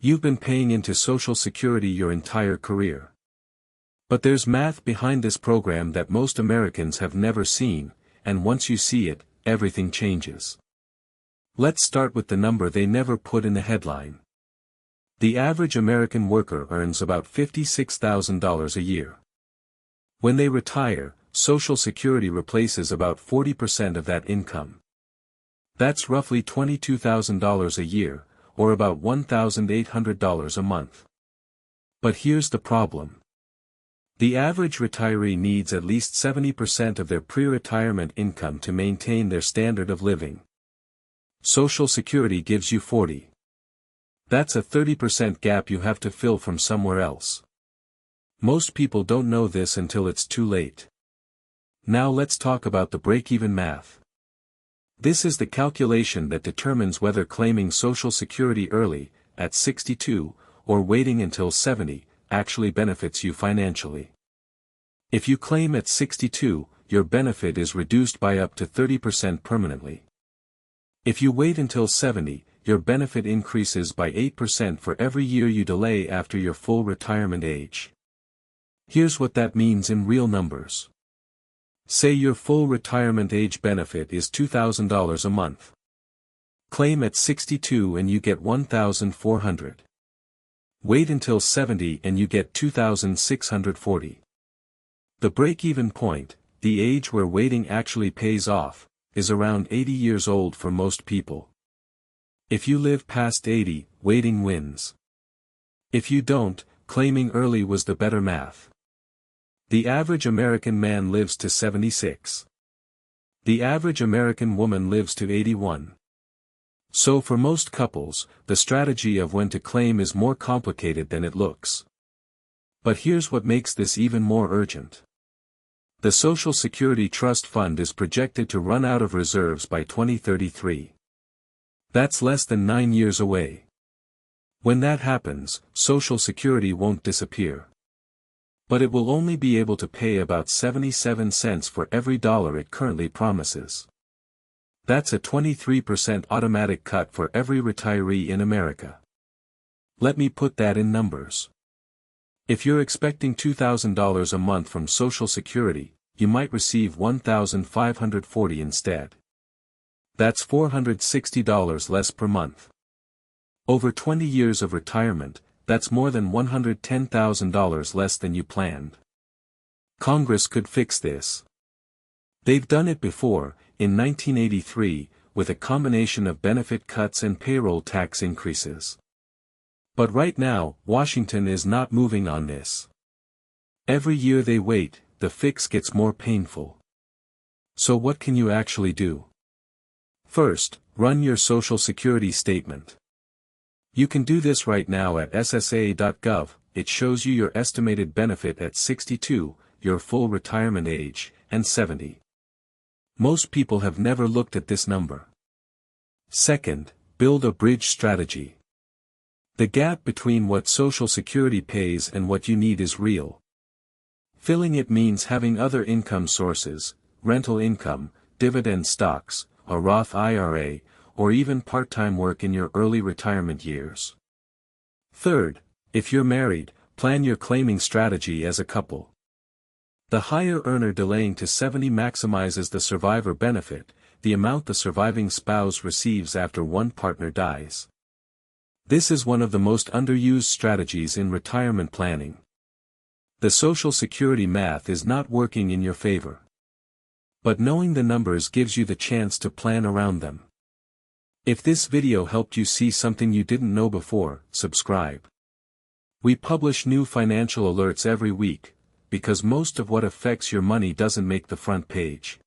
You've been paying into Social Security your entire career. But there's math behind this program that most Americans have never seen, and once you see it, everything changes. Let's start with the number they never put in the headline. The average American worker earns about $56,000 a year. When they retire, Social Security replaces about 40% of that income. That's roughly $22,000 a year, or about $1,800 a month. But here's the problem. The average retiree needs at least 70% of their pre-retirement income to maintain their standard of living. Social Security gives you 40%. That's a 30% gap you have to fill from somewhere else. Most people don't know this until it's too late. Now let's talk about the break-even math. This is the calculation that determines whether claiming Social Security early, at 62, or waiting until 70, actually benefits you financially. If you claim at 62, your benefit is reduced by up to 30% permanently. If you wait until 70, your benefit increases by 8% for every year you delay after your full retirement age. Here's what that means in real numbers. Say your full retirement age benefit is $2,000 a month. Claim at 62 and you get $1,400. Wait until 70 and you get $2,640. The break-even point, the age where waiting actually pays off, is around 80 years old for most people. If you live past 80, waiting wins. If you don't, claiming early was the better math. The average American man lives to 76. The average American woman lives to 81. So for most couples, the strategy of when to claim is more complicated than it looks. But here's what makes this even more urgent. The Social Security Trust Fund is projected to run out of reserves by 2033. That's less than 9 years away. When that happens, Social Security won't disappear. But it will only be able to pay about 77 cents for every dollar it currently promises. That's a 23% automatic cut for every retiree in America. Let me put that in numbers. If you're expecting $2,000 a month from Social Security, you might receive $1,540 instead. That's $460 less per month. Over 20 years of retirement, that's more than $110,000 less than you planned. Congress could fix this. They've done it before, in 1983, with a combination of benefit cuts and payroll tax increases. But right now, Washington is not moving on this. Every year they wait, the fix gets more painful. So what can you actually do? First, run your Social Security statement. You can do this right now at SSA.gov. It shows you your estimated benefit at 62, your full retirement age, and 70. Most people have never looked at this number. Second, build a bridge strategy. The gap between what Social Security pays and what you need is real. Filling it means having other income sources, rental income, dividend stocks, a Roth IRA, or even part-time work in your early retirement years. Third, if you're married, plan your claiming strategy as a couple. The higher earner delaying to 70 maximizes the survivor benefit, the amount the surviving spouse receives after one partner dies. This is one of the most underused strategies in retirement planning. The Social Security math is not working in your favor. But knowing the numbers gives you the chance to plan around them. If this video helped you see something you didn't know before, subscribe. We publish new financial alerts every week, because most of what affects your money doesn't make the front page.